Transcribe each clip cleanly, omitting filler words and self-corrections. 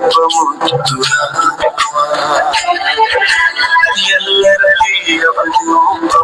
ಮುತ್ತು ಎಲ್ಲರಲ್ಲಿ ಅವಳು ಮುತ್ತು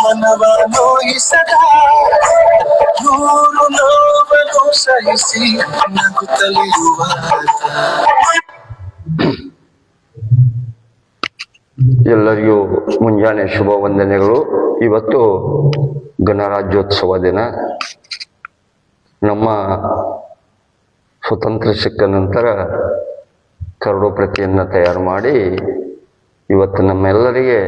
ಮನವ ನೋಯಿಸದ ನೂರು ನೋವನ್ನು ಸಹಿಸಿ ನಗುತ್ತಲಿರುವ ಎಲ್ಲರಿಗೂ ಮುಂಜಾನೆ ಶುಭ ವಂದನೆಗಳು. ಇವತ್ತು ಗಣರಾಜ್ಯೋತ್ಸವ ದಿನ. ನಮ್ಮ ಸ್ವತಂತ್ರ ಸಿಕ್ಕ ನಂತರ ಕರಡು ಪ್ರತಿಯನ್ನು ತಯಾರು ಮಾಡಿ ಇವತ್ತು ನಮ್ಮೆಲ್ಲರಿಗೆ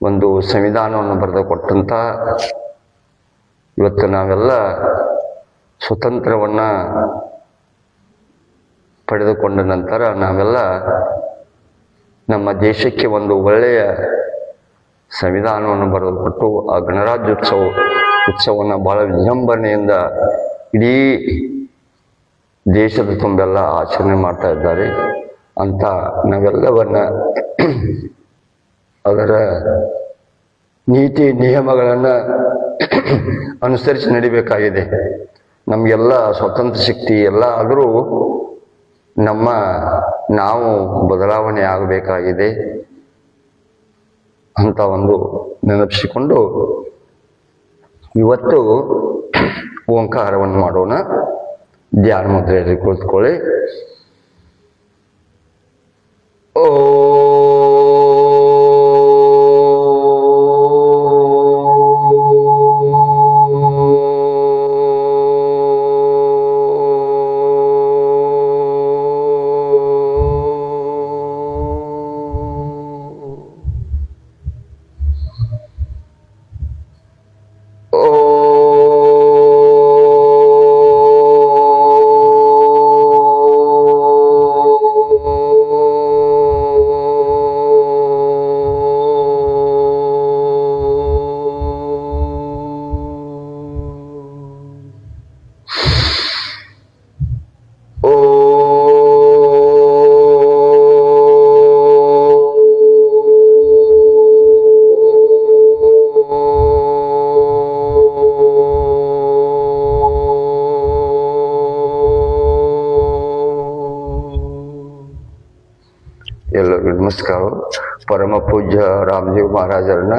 ಒಂದು ಸಂವಿಧಾನವನ್ನು ಬರೆದು ಕೊಟ್ಟಂಥ ಇವತ್ತು ನಾವೆಲ್ಲ ಸ್ವತಂತ್ರವನ್ನು ಪಡೆದುಕೊಂಡ ನಂತರ ನಾವೆಲ್ಲ ನಮ್ಮ ದೇಶಕ್ಕೆ ಒಂದು ಒಳ್ಳೆಯ ಸಂವಿಧಾನವನ್ನು ಬರೆದು ಕೊಟ್ಟು ಆ ಉತ್ಸವವನ್ನು ಬಹಳ ವಿಜೃಂಭಣೆಯಿಂದ ಇಡೀ ದೇಶದ ತುಂಬೆಲ್ಲ ಆಚರಣೆ ಮಾಡ್ತಾ ಇದ್ದಾರೆ ಅಂತ ನಾವೆಲ್ಲವನ್ನ ಅದರ ನೀತಿ ನಿಯಮಗಳನ್ನು ಅನುಸರಿಸಿ ನಡಿಬೇಕಾಗಿದೆ. ನಮಗೆಲ್ಲ ಸ್ವತಂತ್ರ ಶಕ್ತಿ ಎಲ್ಲ ಆದರೂ ನಾವು ಬದಲಾವಣೆ ಆಗಬೇಕಾಗಿದೆ ಅಂತ ಒಂದು ನೆನಪಿಸಿಕೊಂಡು ಇವತ್ತು ಓಂಕಾರವನ್ನು ಮಾಡೋಣ. ಧ್ಯಾನ ಮುದ್ರೆಯಲ್ಲಿ ಕುಳಿತುಕೊಳ್ಳಿ. ಎಲ್ಲರಿಗೂ ನಮಸ್ಕಾರ. ಪರಮ ಪೂಜ್ಯ ರಾಮದೇವ್ ಮಹಾರಾಜರನ್ನ,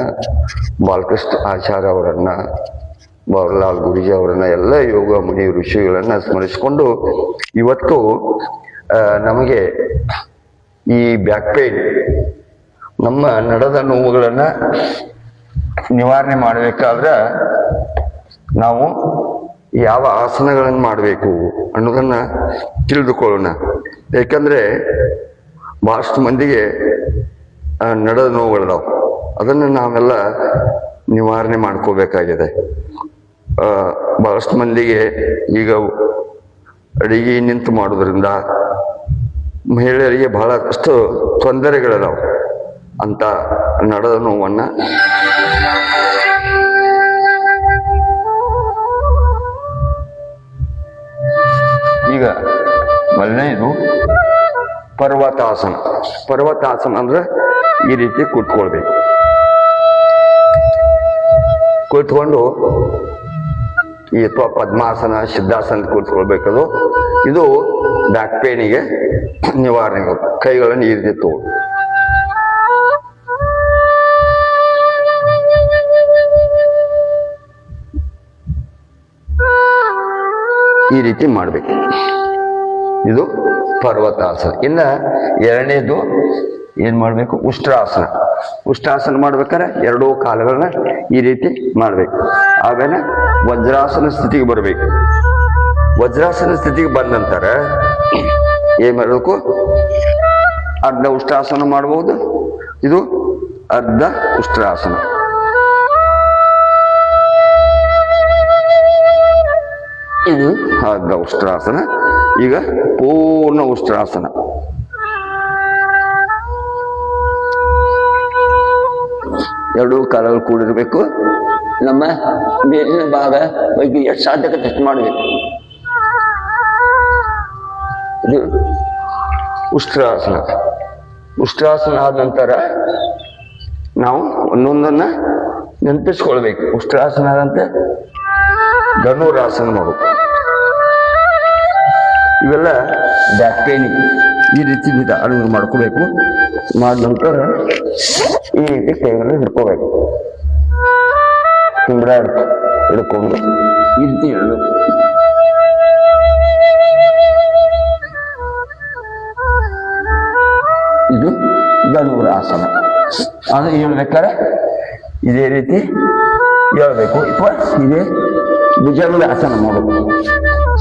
ಬಾಲಕೃಷ್ಣ ಆಚಾರ್ಯ ಅವರನ್ನ, ಬವರ್ಲಾಲ್ ಗುರೂಜಿ ಅವರನ್ನ, ಎಲ್ಲ ಯೋಗ ಮುನಿ ಋಷಿಗಳನ್ನ ಸ್ಮರಿಸಿಕೊಂಡು ಇವತ್ತು ನಮಗೆ ಈ ಬ್ಯಾಕ್ ಪೇನ್, ನಮ್ಮ ನಡದ ನೋವುಗಳನ್ನ ನಿವಾರಣೆ ಮಾಡಬೇಕಾದ್ರೆ ನಾವು ಯಾವ ಆಸನಗಳನ್ನು ಮಾಡಬೇಕು ಅನ್ನೋದನ್ನ ತಿಳಿದುಕೊಳ್ಳೋಣ. ಯಾಕಂದ್ರೆ ಬಹಳಷ್ಟು ಮಂದಿಗೆ ನಡದ ನೋವುಗಳಿದಾವೆ, ಅದನ್ನು ನಾವೆಲ್ಲ ನಿವಾರಣೆ ಮಾಡ್ಕೋಬೇಕಾಗಿದೆ. ಬಹಳಷ್ಟು ಮಂದಿಗೆ ಈಗ ಅಡಿಗೆ ನಿಂತು ಮಾಡೋದ್ರಿಂದ ಮಹಿಳೆಯರಿಗೆ ಬಹಳಷ್ಟು ತೊಂದರೆಗಳಿದಾವೆ. ಅಂತ ನಡದ ನೋವನ್ನು ಈಗ ಮೊದಲನೇದು ಪರ್ವತಾಸನ. ಪರ್ವತಾಸನ ಅಂದ್ರೆ ಈ ರೀತಿ ಕೂತ್ಕೊಳ್ಬೇಕು. ಕೂತ್ಕೊಂಡು ಈ ಅಥವಾ ಪದ್ಮಾಸನ, ಸಿದ್ಧಾಸನ ಕೂತ್ಕೊಳ್ಬೇಕದು. ಇದು ಬ್ಯಾಕ್ ಪೇನಿಗೆ ನಿವಾರಣೆ. ಕೈಗಳನ್ನು ಈ ರೀತಿ ತಗೊಂಡು ಈ ರೀತಿ ಮಾಡ್ಬೇಕು. ಇದು ಪರ್ವತಾಸನ. ಇನ್ನ ಎರಡನೇದು ಏನ್ ಮಾಡ್ಬೇಕು? ಉಷ್ಟ್ರಾಸನ. ಉಷ್ಟ್ರಾಸನ ಮಾಡ್ಬೇಕಾದ್ರೆ ಎರಡೂ ಕಾಲುಗಳನ್ನ ಈ ರೀತಿ ಮಾಡ್ಬೇಕು. ಆಮೇಲೆ ವಜ್ರಾಸನ ಸ್ಥಿತಿಗೆ ಬರ್ಬೇಕು. ವಜ್ರಾಸನ ಸ್ಥಿತಿಗೆ ಬಂದ ನಂತರ ಏನ್ ಮಾಡಬೇಕು? ಅರ್ಧ ಉಷ್ಟ್ರಾಸನ ಮಾಡಬಹುದು. ಇದು ಅರ್ಧ ಉಷ್ಟ್ರಾಸನ. ಅರ್ಧ ಉಷ್ಟ್ರಾಸನ. ಈಗ ಪೂರ್ಣ ಉಷ್ಟ್ರಾಸನ. ಎರಡೂ ಕಾಲಗಳು ಕೂಡಿರ್ಬೇಕು. ನಮ್ಮ ಬೇರಿನ ಭಾಗ ಬಗ್ಗೆ ಎಷ್ಟು ಸಾಧ್ಯಕ್ಕೆ ಟೆಸ್ಟ್ ಮಾಡಬೇಕು. ಇದು ಉಷ್ಟ್ರಾಸನ. ಉಷ್ಟ್ರಾಸನ ಆದ ನಂತರ ನಾವು ಒಂದೊಂದನ್ನ ನೆನಪಿಸ್ಕೊಳ್ಬೇಕು. ಉಷ್ಟ್ರಾಸನ ಆದಂತೆ ಧನುರಾಸನ ಮಾಡಬೇಕು. ಇವೆಲ್ಲ ಬ್ಯಾಕ್ ಪೇನಿಗೆ ಈ ರೀತಿ ವಿಧಾನ ಮಾಡ್ಕೋಬೇಕು. ಮಾಡಿದ ನಂತರ ಈ ರೀತಿ ಕೈಗಳನ್ನು ಹಿಡ್ಕೋಬೇಕು. ಹಿಂಬಳ ಹಿಡ್ಕೊಂಡು ಈ ರೀತಿ ಹೇಳಬೇಕು. ಇದು ಧನುರಾಸನ. ಅದು ಹೇಳ್ಬೇಕಾದ್ರೆ ಇದೇ ರೀತಿ ಹೇಳ್ಬೇಕು, ಅಥವಾ ಇದೇ ಭುಜಂಗಾಸನ ಮಾಡಬೇಕು.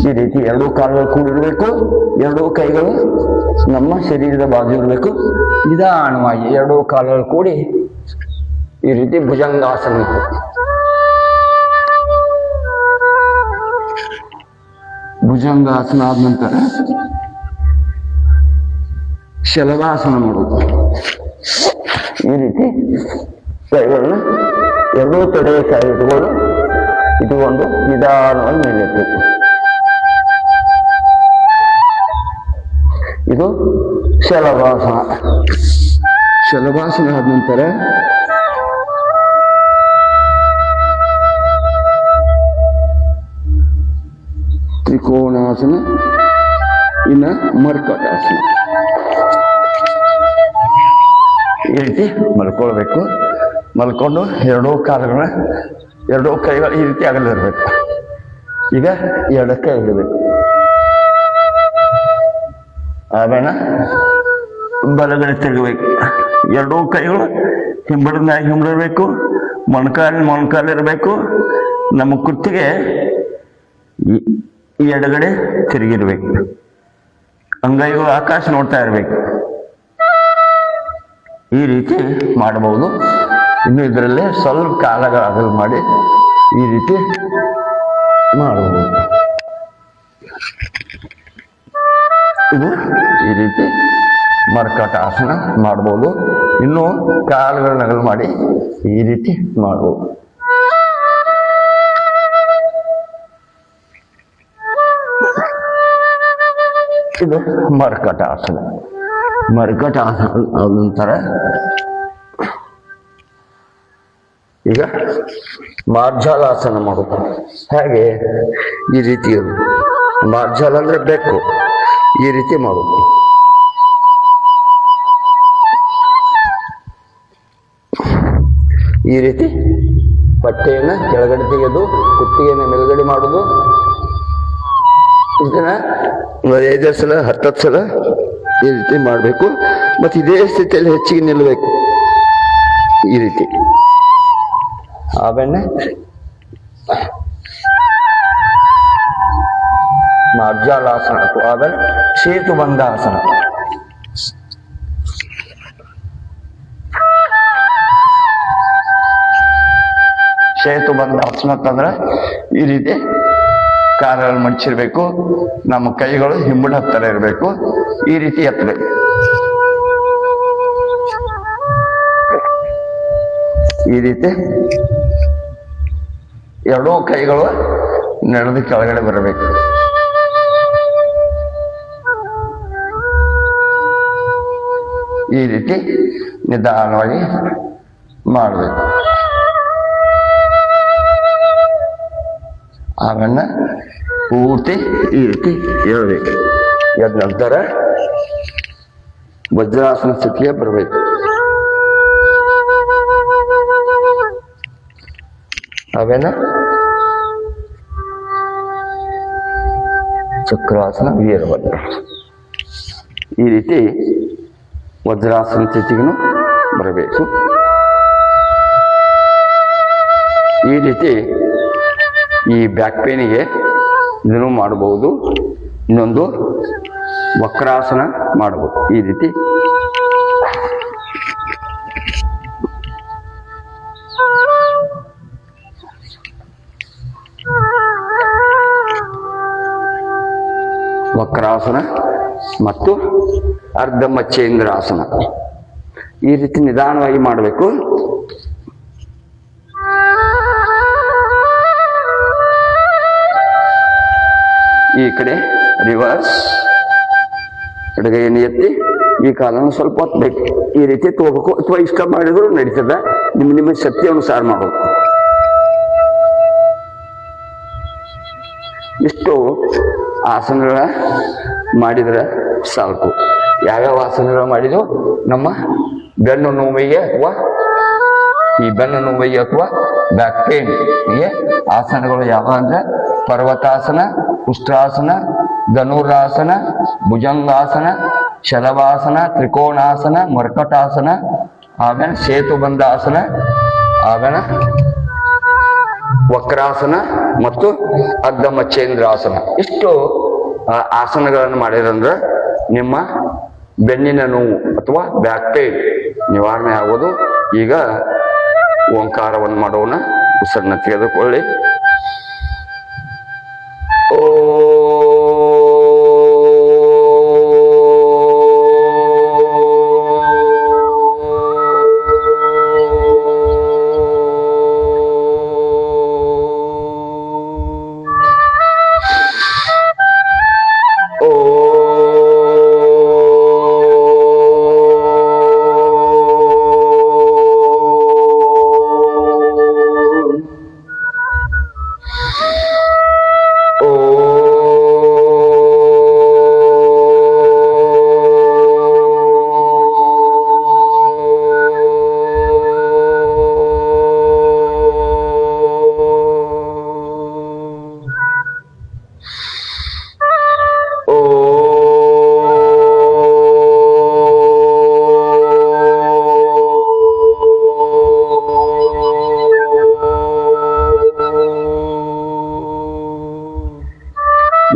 ಈ ರೀತಿ ಎರಡೂ ಕಾಲುಗಳು ಕೂಡಿರ್ಬೇಕು. ಎರಡೂ ಕೈಗಳು ನಮ್ಮ ಶರೀರದ ಬಾಜು ಇರಬೇಕು. ನಿಧಾನವಾಗಿ ಎರಡೂ ಕಾಲುಗಳು ಕೂಡಿ ಈ ರೀತಿ ಭುಜಂಗಾಸನ ಮಾಡಬೇಕು. ಭುಜಂಗಾಸನ ಆದ ನಂತರ ಶಲಭಾಸನ ಮಾಡೋದು. ಈ ರೀತಿ ಕೈಗಳನ್ನ ಎರಡೂ ತೊಡೆಯ ಕೈ ಇಟ್ಕೊಂಡು ನಿಧಾನವಾಗಿ ಮೇಲೆತ್ತಬೇಕು. ಇದು ಶಲಭಾಸನ. ಶಲಭಾಸನ ಆದ ನಂತರ ತ್ರಿಕೋಣಾಸನ, ಇನ್ನ ಮರ್ಕಟಾಸನ. ಈ ರೀತಿ ಮಲ್ಕೊಳ್ಬೇಕು. ಮಲ್ಕೊಂಡು ಎರಡೂ ಕಾಲುಗಳನ್ನ ಎರಡೂ ಕೈಗಳು ಈ ರೀತಿ ಅಗಲಿರ್ಬೇಕು. ಈಗ ಎಡಕ್ಕೆ ಇಡಬೇಕು. ಆಮೇಲೆ ಬಲಗಡೆ ತಿರುಗಬೇಕು. ಎರಡೂ ಕೈಗಳು ಹಿಂಬಳದ ಹಿಂಬಳಿರ್ಬೇಕು. ಮೊಣಕಾಲಿರಬೇಕು. ನಮ್ಮ ಕುತ್ತಿಗೆ ಈ ಎಡಗಡೆ ತಿರುಗಿರ್ಬೇಕು. ಅಂಗೈಗಳು ಆಕಾಶ ನೋಡ್ತಾ ಇರ್ಬೇಕು. ಈ ರೀತಿ ಮಾಡಬಹುದು. ಇನ್ನು ಇದರಲ್ಲೇ ಸ್ವಲ್ಪ ಕಾಲಗಳ ಅಗಲು ಮಾಡಿ ಈ ರೀತಿ ಮಾಡಬಹುದು. ಇದು ಈ ರೀತಿ ಮರ್ಕಟಾಸನ ಮಾಡಬಹುದು. ಇನ್ನು ಕಾಲುಗಳನ್ನ ಅಗಲು ಮಾಡಿ ಈ ರೀತಿ ಮಾಡಬಹುದು. ಇದು ಮರ್ಕಟಾಸನ. ಮರ್ಕಟಾಸನ ಆದ ನಂತರ ಈಗ ಮಾರ್ಜಾಲಾಸನ ಮಾಡೋದು. ಹಾಗೆ ಈ ರೀತಿ ಮಾರ್ಜಾಲ ಅಂದ್ರೆ ಬೆಕ್ಕು. ಈ ರೀತಿ ಮಾಡೋದು. ಈ ರೀತಿ ಬಟ್ಟೆಯನ್ನ ಕೆಳಗಡೆ ತೆಗೆದು ಕುತ್ತಿಗೆಯನ್ನು ಮೇಲ್ಗಡೆ ಮಾಡುದು. ಇದನ್ನ 5 ಸಲ 10 ಸಲ ಈ ರೀತಿ ಮಾಡಬೇಕು. ಮತ್ತೆ ಇದೇ ಸ್ಥಿತಿಯಲ್ಲಿ ಹೆಚ್ಚಿಗೆ ನಿಲ್ಲಬೇಕು. ಈ ರೀತಿ ಆಮೇಲೆ ಮಾರ್ಜಾಲಾಸನ ಅಥವಾ ಆಮೇಲೆ ಸೇತುಬಂಧಾಸನ. ಸೇತುಬಂಧಾಸನ ಅಂತಂದ್ರೆ ಈ ರೀತಿ ಕಾಲುಗಳು ಮಡಚಿರ್ಬೇಕು. ನಮ್ಮ ಕೈಗಳು ಹಿಂಬಳ ಹತ್ತರ ಇರಬೇಕು. ಈ ರೀತಿ ಎತ್ತಬೇಕು. ಈ ರೀತಿ ಎರಡೂ ಕೈಗಳು ನಡೆದು ಕೆಳಗಡೆ ಬರಬೇಕು. ಈ ರೀತಿ ನಿಧಾನವಾಗಿ ಮಾಡಬೇಕು. ಆಮೇಲೆ ಪೂರ್ತಿ ಈ ರೀತಿ ಹೇಳ್ಬೇಕು. ಎದ್ದ ನಂತರ ವಜ್ರಾಸನ ಸ್ಥಿತಿಗೆ ಬರಬೇಕು. ಆಮೇಲೆ ಚಕ್ರಾಸನ, ವೀರಭದ್ರ. ಈ ರೀತಿ ವಜ್ರಾಸನ ಸ್ಥಿತಿಗೂ ಬರಬೇಕು. ಈ ರೀತಿ ಈ ಬ್ಯಾಕ್ ಪೇನಿಗೆ ಇದನ್ನು ಮಾಡಬಹುದು. ಇನ್ನೊಂದು ವಕ್ರಾಸನ ಮಾಡಬಹುದು. ಈ ರೀತಿ ವಕ್ರಾಸನ ಮತ್ತು ಅರ್ಧ ಮಚ್ಚೇಂದ್ರಾಸನ. ಈ ರೀತಿ ನಿಧಾನವಾಗಿ ಮಾಡಬೇಕು. ಈ ಕಡೆ ರಿವರ್ಸ್, ಎಡಗೈಯನ್ನು ಎತ್ತಿ ಈ ಕಾಲನ್ನು ಸ್ವಲ್ಪ ಹೊತ್ತಬೇಕು. ಈ ರೀತಿ ತಗೋಬೇಕು, ಅಥವಾ ಇಷ್ಟ ಮಾಡಿದ್ರು ನಡೀತದ, ನಿಮ್ಮ ಶಕ್ತಿ ಅನುಸಾರ ಮಾಡಬೇಕು. ಇಷ್ಟು ಆಸನಗಳ ಮಾಡಿದ್ರೆ ಸಾಕು. ಯಾವ್ಯಾವ ಆಸನಗಳು ಮಾಡಿದ್ರು ನಮ್ಮ ಬೆನ್ನು ನೋವಿಗೆ ಅಥವಾ ಈ ಬೆನ್ನು ನೋವಿಗೆ ಅಥವಾ ಬ್ಯಾಕ್ ಪೇನ್ಗೆ ಆಸನಗಳು ಯಾವ ಅಂದ್ರೆ ಪರ್ವತಾಸನ, ಉಷ್ಟ್ರಾಸನ, ಧನುರಾಸನ, ಭುಜಂಗಾಸನ, ಶಲಭಾಸನ, ತ್ರಿಕೋಣಾಸನ, ಮರ್ಕಟಾಸನ, ಆಮೇಲೆ ಸೇತುಬಂಧಾಸನ, ಆಮೇಲೆ ವಕ್ರಾಸನ ಮತ್ತು ಅರ್ಧ ಮಚ್ಚೇಂದ್ರಾಸನ. ಇಷ್ಟು ಆಸನಗಳನ್ನು ಮಾಡಿದ್ರಂದ್ರೆ ನಿಮ್ಮ ಬೆನ್ನಿನ ನೋವು ಅಥವಾ ಬ್ಯಾಕ್ ಪೇನ್ ನಿವಾರಣೆ ಆಗೋದು. ಈಗ ಓಂಕಾರವನ್ನು ಮಾಡೋಣ. ಉಸಿರನ್ನ ತೆಗೆದುಕೊಳ್ಳಿ.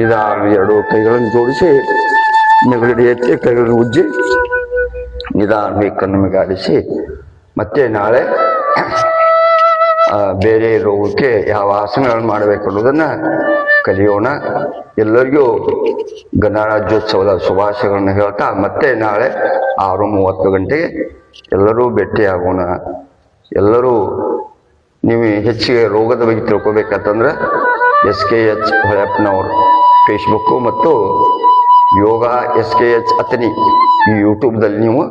ನಿಧಾನ ಎರಡು ಕೈಗಳನ್ನು ಜೋಡಿಸಿ ನೆಗಡಿ ಎತ್ತಿ ಕೈಗಳನ್ನು ಉಜ್ಜಿ ನಿಧಾನವಾಗಿ ಕಣ್ಣು ಮಿಗಾಡಿಸಿ ಮತ್ತೆ ನಾಳೆ ಬೇರೆ ರೋಗಕ್ಕೆ ಯಾವ ಆಸನಗಳನ್ನು ಮಾಡಬೇಕು ಅನ್ನೋದನ್ನ ಕಲಿಯೋಣ. ಎಲ್ಲರಿಗೂ ಗಣರಾಜ್ಯೋತ್ಸವದ ಶುಭಾಶಯಗಳನ್ನು ಹೇಳ್ತಾ ಮತ್ತೆ ನಾಳೆ 6:30 ಗಂಟೆಗೆ ಎಲ್ಲರೂ ಭೇಟಿಯಾಗೋಣ. ಎಲ್ಲರೂ ನೀವು ಹೆಚ್ಚಿಗೆ ರೋಗದ ಬಗ್ಗೆ ತಿಳ್ಕೊಬೇಕಂತಂದ್ರೆ SKH ಹೊಳೆಪ್ಪನವ್ರ ಫೇಸ್ಬುಕ್ಕು ಮತ್ತು ಯೋಗ SKH ಅತನಿ ಈ ಯೂಟ್ಯೂಬ್ದಲ್ಲಿ ನೀವು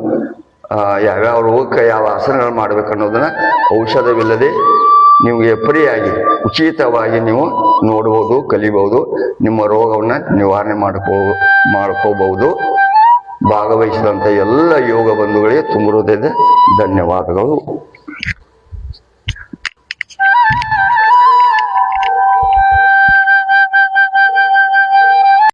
ಯಾವ್ಯಾವ ರೋಗಕ್ಕೆ ಯಾವ ಆಸನಗಳು ಮಾಡಬೇಕು ಅನ್ನೋದನ್ನ ಔಷಧವಿಲ್ಲದೆ ನಿಮಗೆ ಫ್ರೀಯಾಗಿ ಉಚಿತವಾಗಿ ನೀವು ನೋಡ್ಬೋದು, ಕಲಿಬಹುದು. ನಿಮ್ಮ ರೋಗವನ್ನು ನಿವಾರಣೆ ಮಾಡ್ಕೋಬಹುದು. ಭಾಗವಹಿಸಿದಂಥ ಎಲ್ಲ ಯೋಗ ಬಂಧುಗಳಿಗೆ ತುಂಬ ಹೃದಯದ ಧನ್ಯವಾದಗಳು.